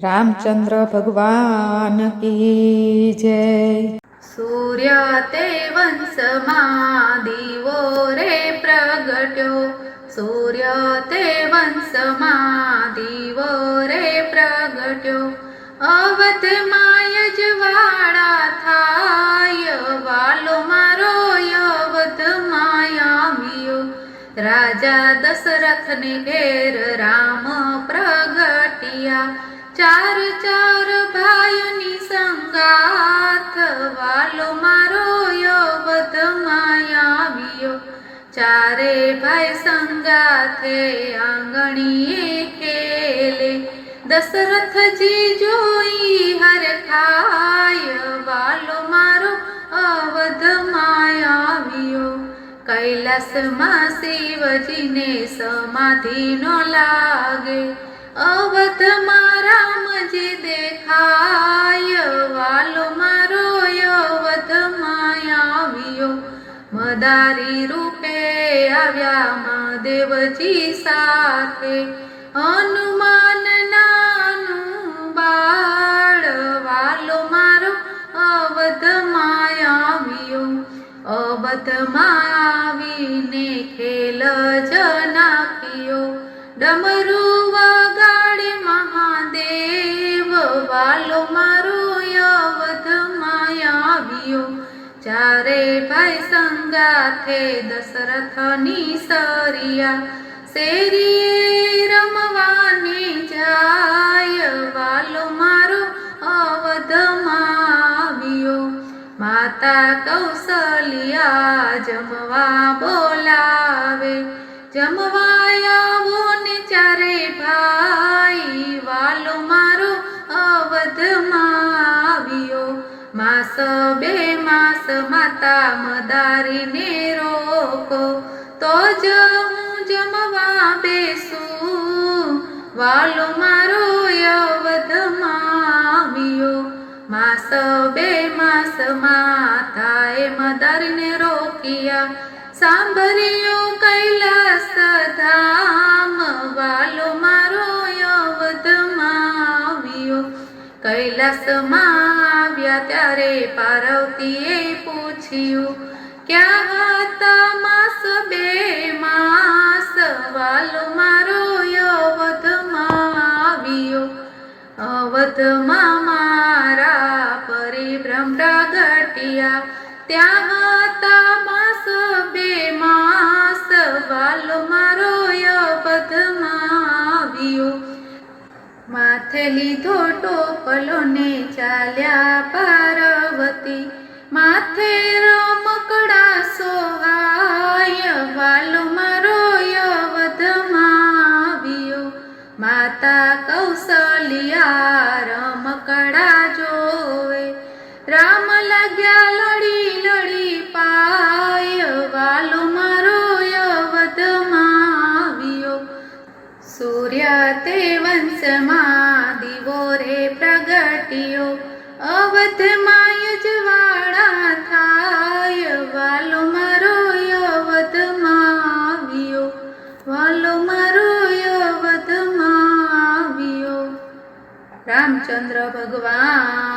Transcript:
રામચંદ્ર ભગવાન કી જય। સૂર્ય તે વંશમાં દીવો રે પ્રગટ્યો, સૂર્ય તે વંશમાં દીવો રે પ્રગટ્યો। અવધમાં યજવાળા થાય, વાલો મારો અવધમાં આવ્યો। રાજા દશરથને ઘેર રામ પ્રગટ્યા, ચાર ચાર ભાઈઓની સંગાથ, વાલો મારો અવધમાં આવ્યો। ચારે ભાઈ સંગાથે આંગણીએ ખેલે, દશરથજી જોઈ હરખાય, વાલો મારો અવધમાં આવ્યો। કૈલાસમાં શિવજીને સમાધિ નો લાગે, અવધમાં રામજી દેખાય, વાલો મારો અવધમાં આવ્યો। મદારી રૂપે આવ્યા મહાદેવજી સાથે, હનુમાન નાનું બાળ, વાલો મારો અવધમાં આવ્યો। અવધમાં આવીને ખેલ જ નાખ્યો, ડમરું વગાડે મહાદેવ, વાલો મારો અવધમાં આવ્યો। ચારે ભાઈ સંગાથે દશરથની સરિયા, શેરીએ રમવાને જાય, વાલો મારો અવધમાં આવ્યો। માતા કૌશલ્યા જમવા બોલાવે, જમવા આવો ને ચારે ભાઈ, વાલો મારો અવધમાં આવ્યો। માસ બે માસ માતા મદારીને રોકો, તો જ હું જમવા બેસું, વાલો મારો અવધમાં આવ્યો। માસ બે માસ માતાએ મદારીને રોક્યા, સાંભળ્યું કૈલાસ ધામ, વાલો મારો અવધમાં આવ્યો। કૈલાસમાં આવ્યા ત્યારે પાર્વતીએ પૂછ્યું, ક્યાં હતા માસ બે માસ, વાલો મારો અવધમાં આવ્યો। અવધમાં મારા પરિભ્રમ પ્રગટ્યા, ત્યાં હતા માસ બે માસ, વાલો મારો અવધમાં આવ્યો। માથે લીધો ટોપલો ને ચાલ્યા પાર્વતી, માથે રમકડા સોહાય, વાલો મારો અવધમાં આવ્યો। માતા કૌશલ્યા રમકડા જોવે, રામ લાગ્યા લડી લડી પાય, વાલો મારો અવધમાં આવ્યો। સૂર્ય તે વંશમાં દીવો રે પ્રગટ્યો, અવધમાં યજવાળા થાય, વાલો મારો અવધમાં આવ્યો, વાલો મારો અવધમાં આવ્યો। રામચંદ્ર ભગવાન